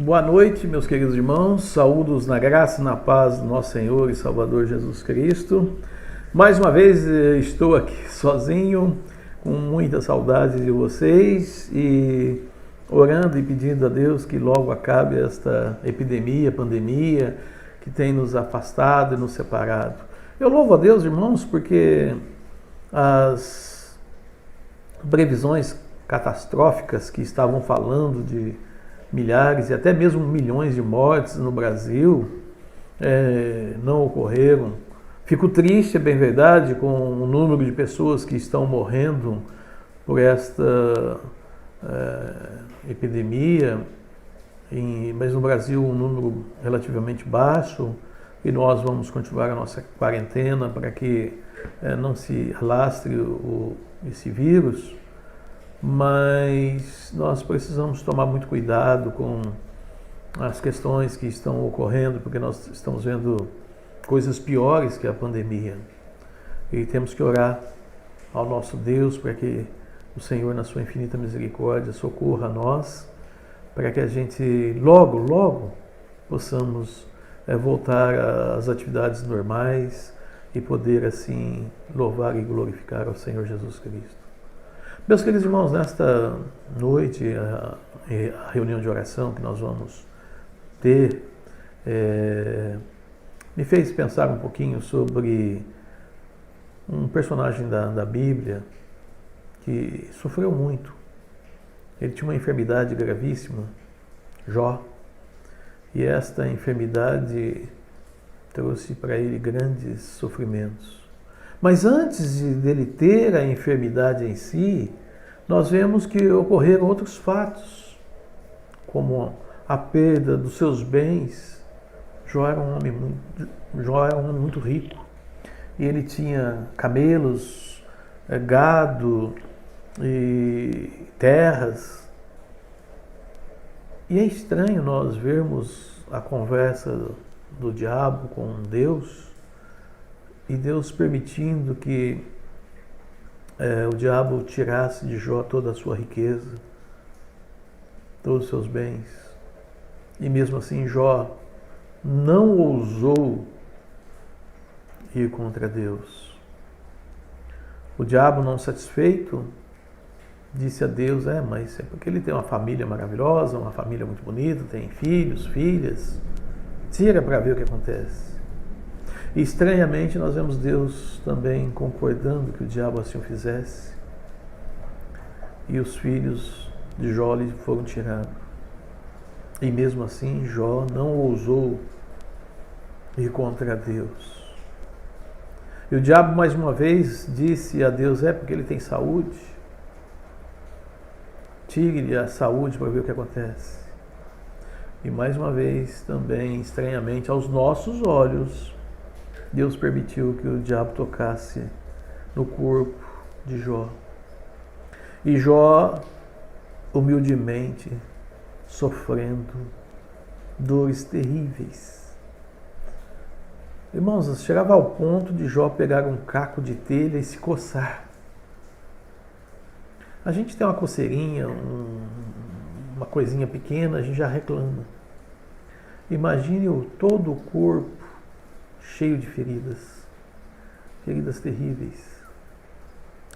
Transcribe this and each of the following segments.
Boa noite, meus queridos irmãos. Saúdos na graça e na paz do nosso Senhor e Salvador Jesus Cristo. Mais uma vez estou aqui sozinho, com muita saudade de vocês e orando e pedindo a Deus que logo acabe esta epidemia, pandemia que tem nos afastado e nos separado. Eu louvo a Deus, irmãos, porque as previsões catastróficas que estavam falando de milhares e até mesmo milhões de mortes no Brasil não ocorreram. Fico triste, é bem verdade, com o número de pessoas que estão morrendo por esta epidemia, mas no Brasil um número relativamente baixo, e nós vamos continuar a nossa quarentena para que não se alastre esse vírus. Mas nós precisamos tomar muito cuidado com as questões que estão ocorrendo, porque nós estamos vendo coisas piores que a pandemia. E temos que orar ao nosso Deus para que o Senhor, na sua infinita misericórdia, socorra a nós, para que a gente logo possamos voltar às atividades normais e poder assim louvar e glorificar ao Senhor Jesus Cristo. Meus queridos irmãos, nesta noite, a reunião de oração que nós vamos ter, me fez pensar um pouquinho sobre um personagem da Bíblia que sofreu muito. Ele tinha uma enfermidade gravíssima, Jó, e esta enfermidade trouxe para ele grandes sofrimentos. Mas antes dele ter a enfermidade em si, nós vemos que ocorreram outros fatos, como a perda dos seus bens. Jó era um homem muito rico, e ele tinha camelos, gado e terras. E é estranho nós vermos a conversa do diabo com Deus, e Deus permitindo que o diabo tirasse de Jó toda a sua riqueza, todos os seus bens. E mesmo assim Jó não ousou ir contra Deus. O diabo, não satisfeito, disse a Deus, mas é porque ele tem uma família maravilhosa, uma família muito bonita, tem filhos, filhas. Tira para ver o que acontece. E estranhamente nós vemos Deus também concordando que o diabo assim o fizesse. E os filhos de Jó lhe foram tirados. E mesmo assim Jó não ousou ir contra Deus. E o diabo mais uma vez disse a Deus, porque ele tem saúde. Tire-lhe a saúde para ver o que acontece. E mais uma vez também, estranhamente, aos nossos olhos, Deus permitiu que o diabo tocasse no corpo de Jó. E Jó, humildemente, sofrendo dores terríveis. Irmãos, chegava ao ponto de Jó pegar um caco de telha e se coçar. A gente tem uma coceirinha, uma coisinha pequena, a gente já reclama. Imagine todo o corpo cheio de feridas terríveis.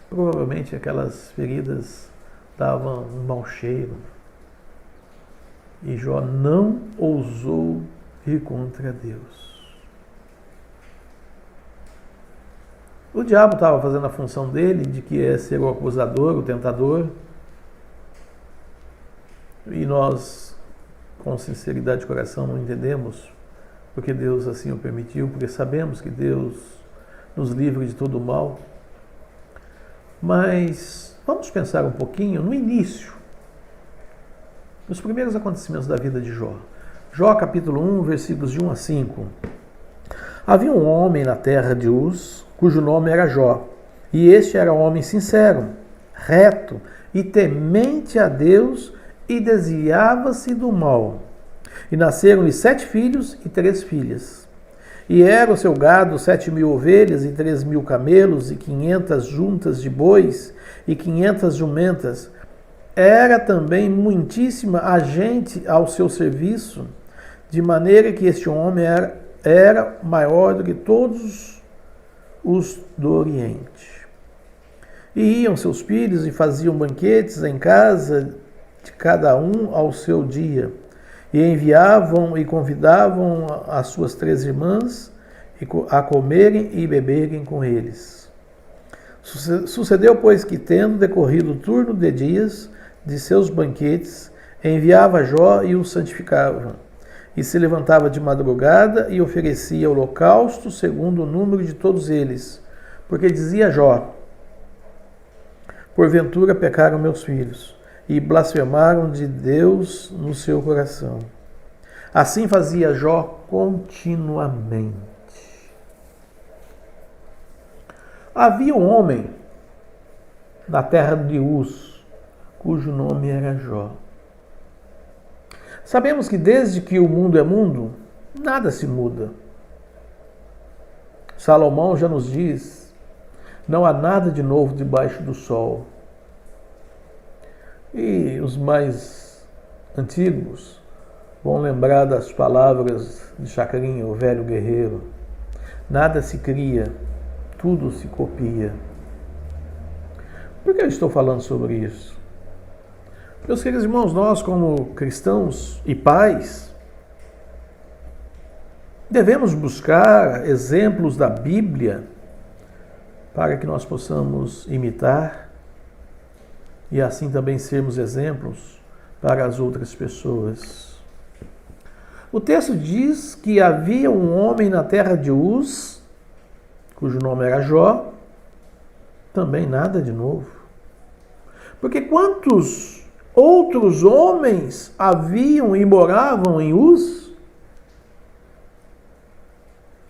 Provavelmente aquelas feridas davam um mau cheiro. E Jó não ousou ir contra Deus. O diabo estava fazendo a função dele, de que é ser o acusador, o tentador. E nós, com sinceridade de coração, não entendemos porque Deus assim o permitiu, porque sabemos que Deus nos livra de todo o mal. Mas vamos pensar um pouquinho no início, nos primeiros acontecimentos da vida de Jó. Jó capítulo 1, versículos de 1 a 5. Havia um homem na terra de Uz, cujo nome era Jó, e este era um homem sincero, reto e temente a Deus, e desviava-se do mal. E nasceram-lhe 7 filhos e 3 filhas. E era o seu gado 7.000 ovelhas e 3.000 camelos e 500 juntas de bois e 500 jumentas. era também muitíssima a gente ao seu serviço, de maneira que este homem era maior do que todos os do Oriente. E iam seus filhos e faziam banquetes em casa de cada um ao seu dia, e enviavam e convidavam as suas 3 irmãs a comerem e beberem com eles. Sucedeu, pois, que, tendo decorrido o turno de dias de seus banquetes, enviava Jó e o santificava, e se levantava de madrugada e oferecia holocausto segundo o número de todos eles, porque dizia Jó: porventura pecaram meus filhos, e blasfemaram de Deus no seu coração. Assim fazia Jó continuamente. Havia um homem na terra de Uz, cujo nome era Jó. Sabemos que desde que o mundo é mundo, nada se muda. Salomão já nos diz: não há nada de novo debaixo do sol. E os mais antigos vão lembrar das palavras de Chacrinha, o velho guerreiro: nada se cria, tudo se copia. Por que eu estou falando sobre isso? Meus queridos irmãos, nós como cristãos e pais, devemos buscar exemplos da Bíblia para que nós possamos imitar e assim também sermos exemplos para as outras pessoas. O texto diz que havia um homem na terra de Uz, cujo nome era Jó, também nada de novo. Porque quantos outros homens haviam e moravam em Uz?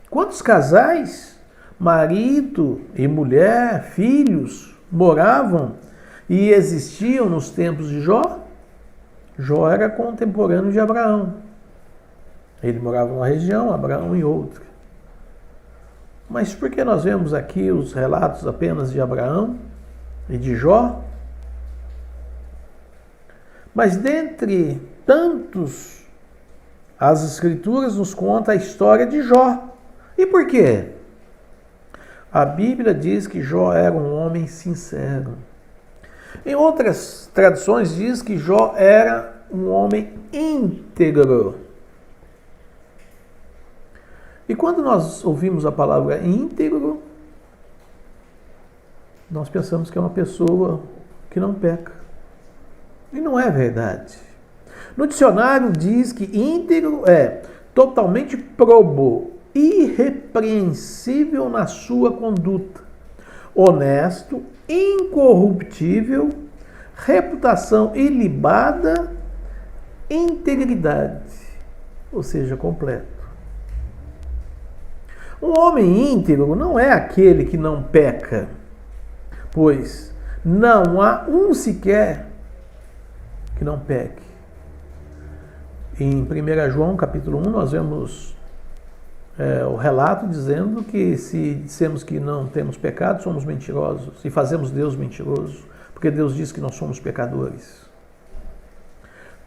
Quantos casais, marido e mulher, filhos, moravam e existiam nos tempos de Jó? Jó era contemporâneo de Abraão. Ele morava numa região, Abraão em outra. Mas por que nós vemos aqui os relatos apenas de Abraão e de Jó? Mas dentre tantos, as Escrituras nos contam a história de Jó. E por quê? A Bíblia diz que Jó era um homem sincero. Em outras tradições diz que Jó era um homem íntegro. E quando nós ouvimos a palavra íntegro, nós pensamos que é uma pessoa que não peca. E não é verdade. No dicionário diz que íntegro é totalmente probo, irrepreensível na sua conduta, honesto, incorruptível, reputação ilibada, integridade, ou seja, completo. Um homem íntegro não é aquele que não peca, pois não há um sequer que não peque. Em 1 João capítulo 1 nós vemos o relato dizendo que se dissemos que não temos pecado, somos mentirosos e fazemos Deus mentiroso, porque Deus diz que nós somos pecadores.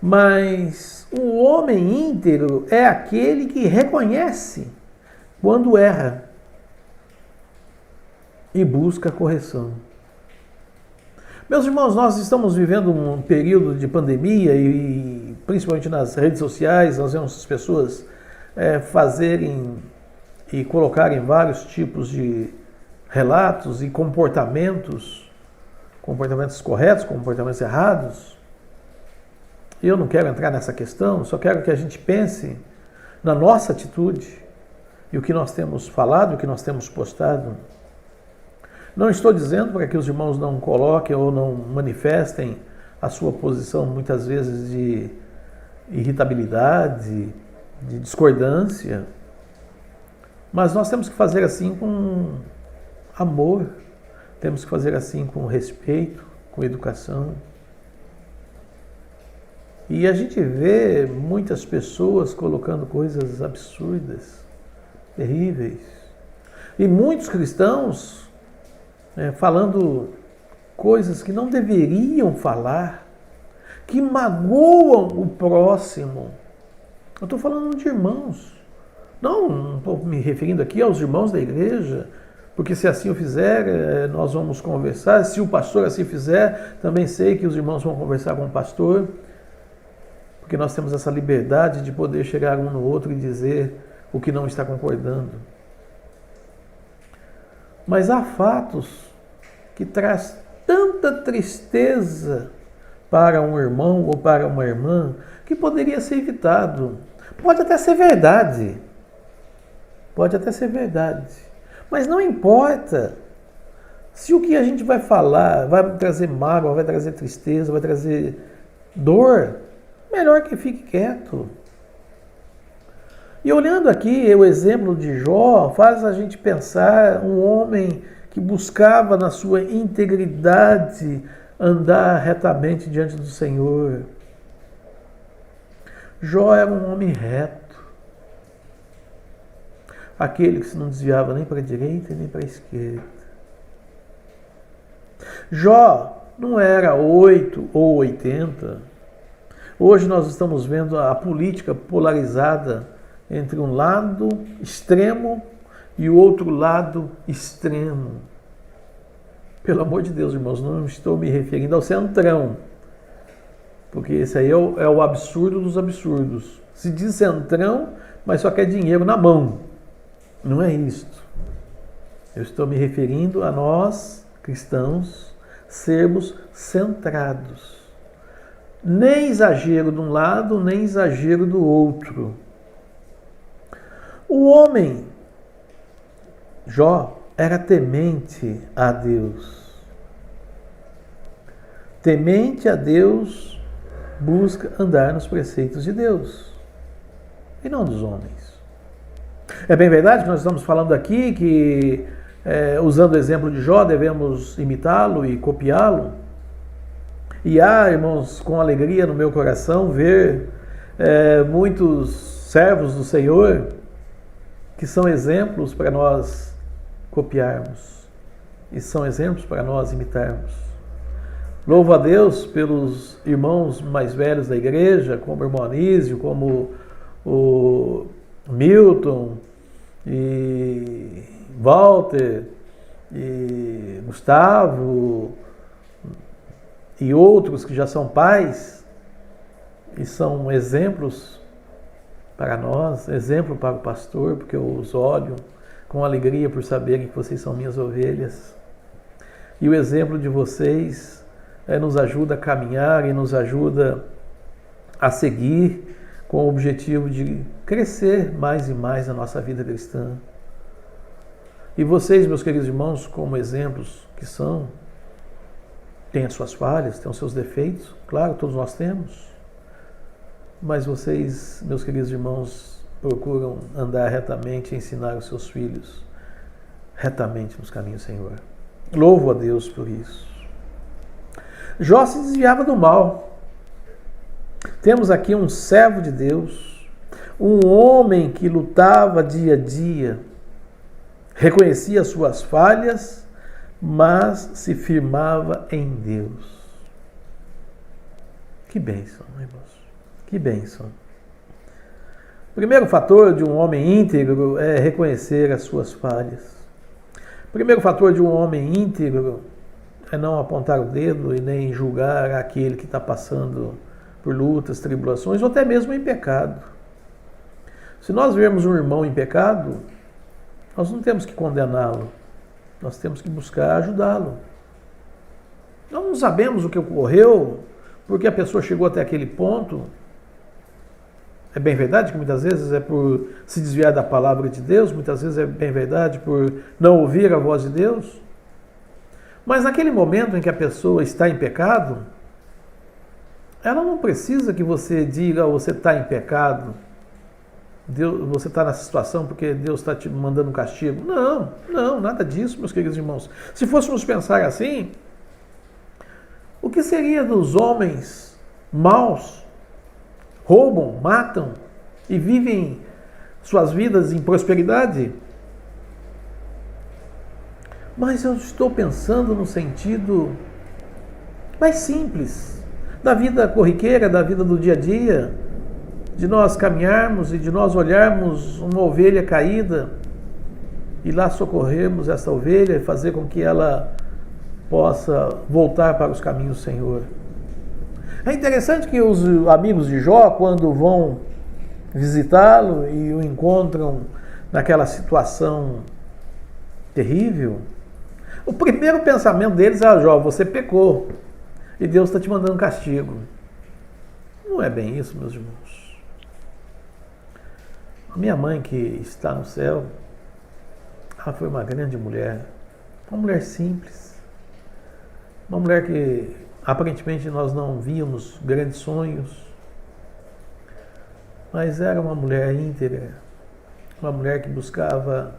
Mas o homem íntegro é aquele que reconhece quando erra e busca correção. Meus irmãos, nós estamos vivendo um período de pandemia e principalmente nas redes sociais nós vemos as pessoas fazerem e colocarem vários tipos de relatos e comportamentos corretos, comportamentos errados. E eu não quero entrar nessa questão, só quero que a gente pense na nossa atitude e o que nós temos falado, o que nós temos postado. Não estou dizendo para que os irmãos não coloquem ou não manifestem a sua posição, muitas vezes, de irritabilidade, de discordância, mas nós temos que fazer assim com amor, temos que fazer assim com respeito, com educação. E a gente vê muitas pessoas colocando coisas absurdas, terríveis, e muitos cristãos falando coisas que não deveriam falar, que magoam o próximo. Eu estou falando de irmãos. Não estou me referindo aqui aos irmãos da igreja, porque se assim eu fizer, nós vamos conversar. Se o pastor assim fizer, também sei que os irmãos vão conversar com o pastor, porque nós temos essa liberdade de poder chegar um no outro e dizer o que não está concordando. Mas há fatos que traz tanta tristeza para um irmão ou para uma irmã que poderia ser evitado. Pode até ser verdade. Pode até ser verdade. Mas não importa se o que a gente vai falar vai trazer mágoa, vai trazer tristeza, vai trazer dor. Melhor que fique quieto. E olhando aqui o exemplo de Jó, faz a gente pensar um homem que buscava na sua integridade andar retamente diante do Senhor. Jó era um homem reto, aquele que se não desviava nem para a direita nem para a esquerda. Jó não era 8 ou 80. Hoje nós estamos vendo a política polarizada entre um lado extremo e o outro lado extremo. Pelo amor de Deus, irmãos, não estou me referindo ao centrão, porque esse aí é o absurdo dos absurdos. Se diz centrão, mas só quer dinheiro na mão. Não é isto. Eu estou me referindo a nós, cristãos, sermos centrados. Nem exagero de um lado, nem exagero do outro. O homem, Jó, era temente a Deus. Temente a Deus, busca andar nos preceitos de Deus e não dos homens. É bem verdade que nós estamos falando aqui que, usando o exemplo de Jó, devemos imitá-lo e copiá-lo. E irmãos, com alegria no meu coração, ver muitos servos do Senhor que são exemplos para nós copiarmos e são exemplos para nós imitarmos. Louvo a Deus pelos irmãos mais velhos da igreja, como o irmão Anísio, como o Milton e Walter e Gustavo e outros que já são pais e são exemplos para nós, exemplo para o pastor, porque eu os olho com alegria por saberem que vocês são minhas ovelhas. E o exemplo de vocês nos ajuda a caminhar e nos ajuda a seguir com o objetivo de crescer mais e mais na nossa vida cristã. E vocês, meus queridos irmãos, como exemplos que são, têm as suas falhas, têm os seus defeitos, claro, todos nós temos. Mas vocês, meus queridos irmãos, procuram andar retamente e ensinar os seus filhos retamente nos caminhos do Senhor. Louvo a Deus por isso. Jó se desviava do mal. Temos aqui um servo de Deus, um homem que lutava dia a dia, reconhecia suas falhas, mas se firmava em Deus. Que bênção, irmãos. Que bênção. O primeiro fator de um homem íntegro é reconhecer as suas falhas. O primeiro fator de um homem íntegro é não apontar o dedo e nem julgar aquele que está passando por lutas, tribulações ou até mesmo em pecado. Se nós vermos um irmão em pecado, nós não temos que condená-lo, nós temos que buscar ajudá-lo. Nós não sabemos o que ocorreu, porque a pessoa chegou até aquele ponto. É bem verdade que muitas vezes é por se desviar da palavra de Deus, muitas vezes é bem verdade por não ouvir a voz de Deus. Mas naquele momento em que a pessoa está em pecado, ela não precisa que você diga, você está em pecado, Deus, você está nessa situação porque Deus está te mandando um castigo. Não, nada disso, meus queridos irmãos. Se fôssemos pensar assim, o que seria dos homens maus, roubam, matam e vivem suas vidas em prosperidade? Mas eu estou pensando no sentido mais simples. da vida corriqueira, da vida do dia a dia, de nós caminharmos e de nós olharmos uma ovelha caída e lá socorrermos essa ovelha e fazer com que ela possa voltar para os caminhos do Senhor. É interessante que os amigos de Jó, quando vão visitá-lo e o encontram naquela situação terrível, o primeiro pensamento deles é: Jó, você pecou e Deus está te mandando castigo. Não é bem isso, meus irmãos. A minha mãe, que está no céu, ela foi uma grande mulher, uma mulher simples, uma mulher que aparentemente nós não víamos grandes sonhos, mas era uma mulher íntegra, uma mulher que buscava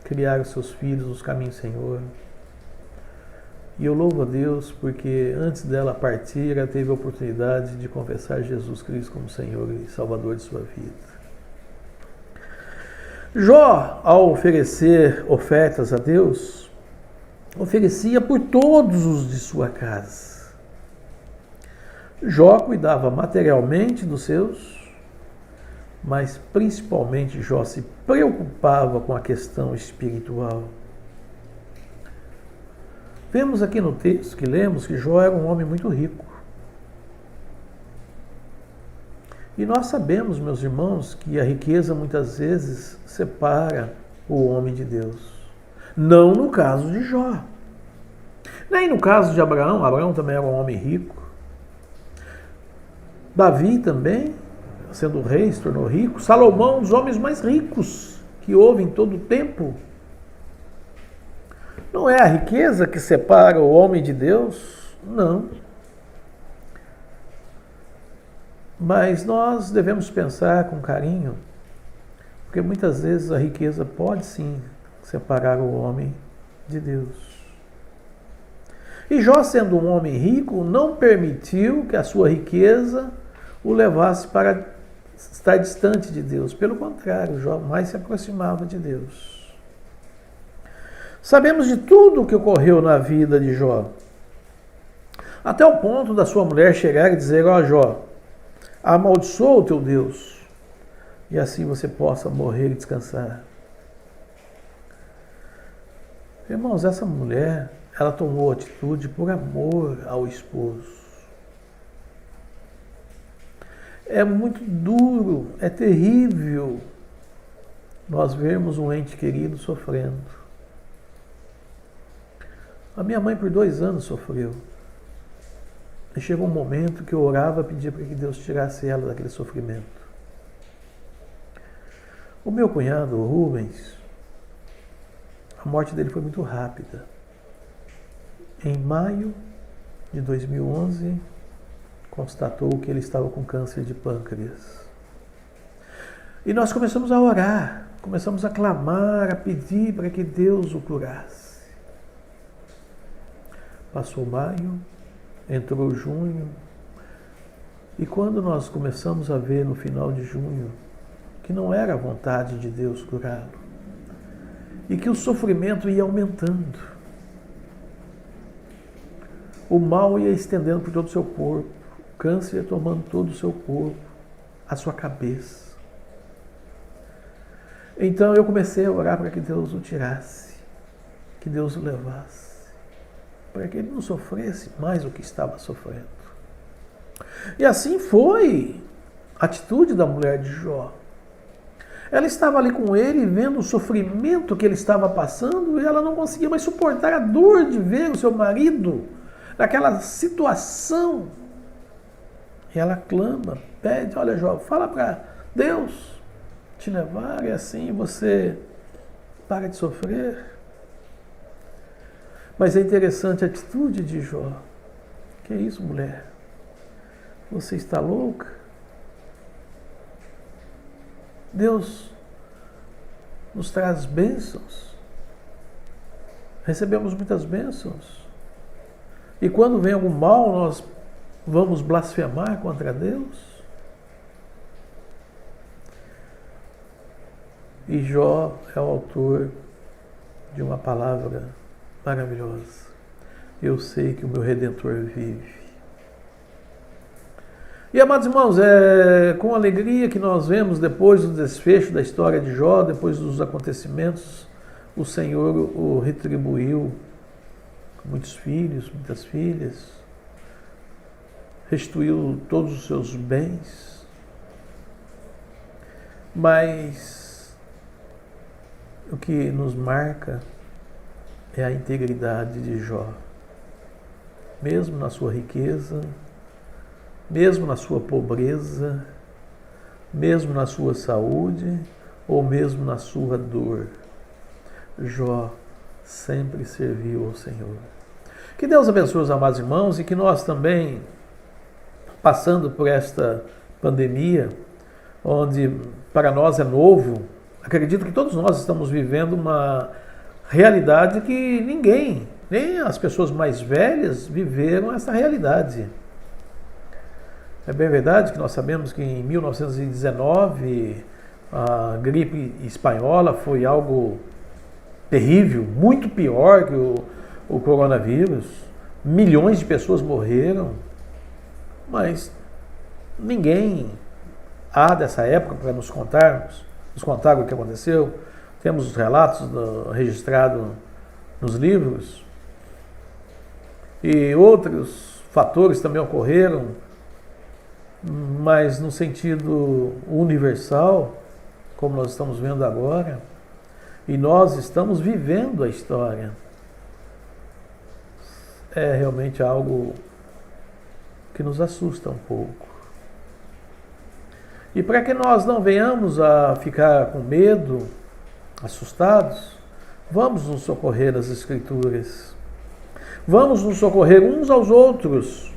criar os seus filhos nos caminhos do Senhor. E eu louvo a Deus porque antes dela partir, ela teve a oportunidade de confessar Jesus Cristo como Senhor e Salvador de sua vida. Jó, ao oferecer ofertas a Deus, oferecia por todos os de sua casa. Jó cuidava materialmente dos seus, mas principalmente Jó se preocupava com a questão espiritual. Vemos aqui no texto que lemos que Jó era um homem muito rico. E nós sabemos, meus irmãos, que a riqueza muitas vezes separa o homem de Deus. Não no caso de Jó. Nem no caso de Abraão. Abraão também era um homem rico. Davi também, sendo rei, se tornou rico. Salomão, um dos homens mais ricos que houve em todo o tempo. Não é a riqueza que separa o homem de Deus? Não. Mas nós devemos pensar com carinho, porque muitas vezes a riqueza pode sim separar o homem de Deus. E Jó, sendo um homem rico, não permitiu que a sua riqueza o levasse para estar distante de Deus. Pelo contrário, Jó mais se aproximava de Deus. Sabemos de tudo o que ocorreu na vida de Jó, até o ponto da sua mulher chegar e dizer: ó Jó, amaldiçoa o teu Deus, e assim você possa morrer e descansar. Irmãos, essa mulher, ela tomou atitude por amor ao esposo. É muito duro, é terrível nós vermos um ente querido sofrendo. A minha mãe por 2 anos sofreu. E chegou um momento que eu orava, pedia para que Deus tirasse ela daquele sofrimento. O meu cunhado, o Rubens, a morte dele foi muito rápida. Em maio de 2011, constatou que ele estava com câncer de pâncreas. E nós começamos a orar, começamos a clamar, a pedir para que Deus o curasse. Passou maio, entrou junho, e quando nós começamos a ver no final de junho que não era a vontade de Deus curá-lo, e que o sofrimento ia aumentando, o mal ia estendendo por todo o seu corpo, o câncer ia tomando todo o seu corpo, a sua cabeça. Então eu comecei a orar para que Deus o tirasse, que Deus o levasse, para que ele não sofresse mais o que estava sofrendo. E assim foi a atitude da mulher de Jó. Ela estava ali com ele, vendo o sofrimento que ele estava passando, e ela não conseguia mais suportar a dor de ver o seu marido naquela situação. E ela clama, pede: olha Jó, fala para Deus te levar, e assim você para de sofrer. Mas é interessante a atitude de Jó. Que é isso, mulher? Você está louca? Deus nos traz bênçãos. Recebemos muitas bênçãos. E quando vem algum mal, nós vamos blasfemar contra Deus? E Jó é o autor de uma palavra maravilhosa. Eu sei que o meu Redentor vive. E, amados irmãos, é com alegria que nós vemos, depois do desfecho da história de Jó, depois dos acontecimentos, o Senhor o retribuiu com muitos filhos, muitas filhas, restituiu todos os seus bens, mas o que nos marca é a integridade de Jó. Mesmo na sua riqueza, mesmo na sua pobreza, mesmo na sua saúde ou mesmo na sua dor, Jó sempre serviu ao Senhor. Que Deus abençoe os amados irmãos e que nós também, passando por esta pandemia, onde para nós é novo, acredito que todos nós estamos vivendo uma realidade que ninguém, nem as pessoas mais velhas, viveram essa realidade. É bem verdade que nós sabemos que em 1919 a gripe espanhola foi algo terrível, muito pior que o coronavírus. Milhões de pessoas morreram, mas ninguém há dessa época para nos contar o que aconteceu. Temos os relatos registrados nos livros e outros fatores também ocorreram, mas no sentido universal, como nós estamos vendo agora, e nós estamos vivendo a história. É realmente algo que nos assusta um pouco. E para que nós não venhamos a ficar com medo, assustados, vamos nos socorrer das Escrituras. Vamos nos socorrer uns aos outros.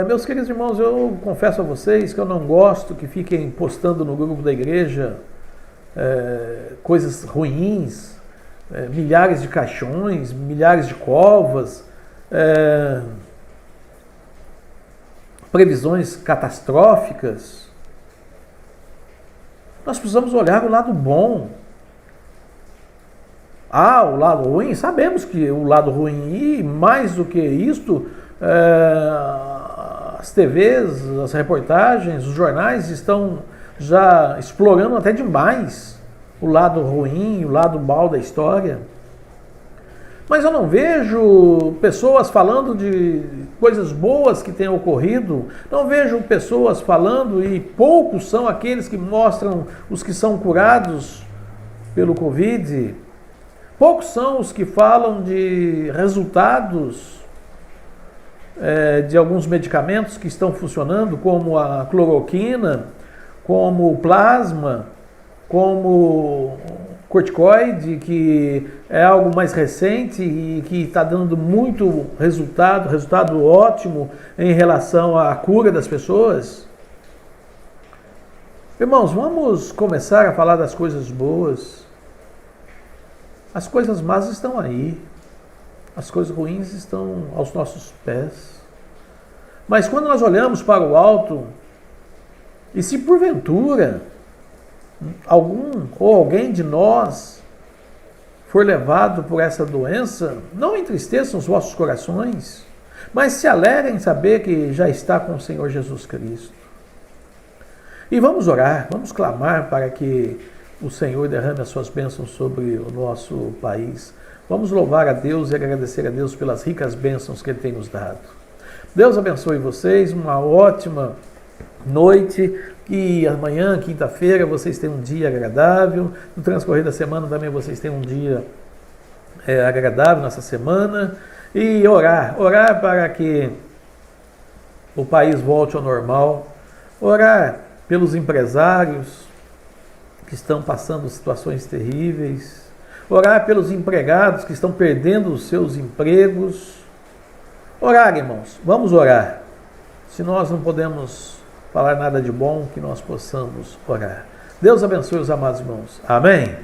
Meus queridos irmãos, eu confesso a vocês que eu não gosto que fiquem postando no grupo da igreja coisas ruins, milhares de caixões, milhares de covas, previsões catastróficas. Nós precisamos olhar o lado bom. O lado ruim, sabemos que o lado ruim, e mais do que isto, as TVs, as reportagens, os jornais estão já explorando até demais o lado ruim, o lado mal da história. Mas eu não vejo pessoas falando de coisas boas que tenham ocorrido, não vejo pessoas falando, e poucos são aqueles que mostram os que são curados pelo Covid, poucos são os que falam de resultados de alguns medicamentos que estão funcionando, como a cloroquina, como o plasma, como corticoide, que é algo mais recente e que está dando muito resultado ótimo em relação à cura das pessoas. Irmãos, vamos começar a falar das coisas boas. As coisas más estão aí, as coisas ruins estão aos nossos pés. Mas quando nós olhamos para o alto, e se porventura algum ou alguém de nós for levado por essa doença, não entristeçam os vossos corações, mas se alegrem em saber que já está com o Senhor Jesus Cristo. E vamos orar, vamos clamar para que o Senhor derrame as suas bênçãos sobre o nosso país. Vamos louvar a Deus e agradecer a Deus pelas ricas bênçãos que Ele tem nos dado. Deus abençoe vocês, uma ótima noite, que amanhã, quinta-feira, vocês tenham um dia agradável. No transcorrer da semana também vocês tenham um dia agradável nessa semana. E orar para que o país volte ao normal. Orar pelos empresários que estão passando situações terríveis. Orar pelos empregados que estão perdendo os seus empregos. Orar, irmãos, vamos orar. Se nós não podemos falar nada de bom, que nós possamos orar. Deus abençoe os amados irmãos. Amém?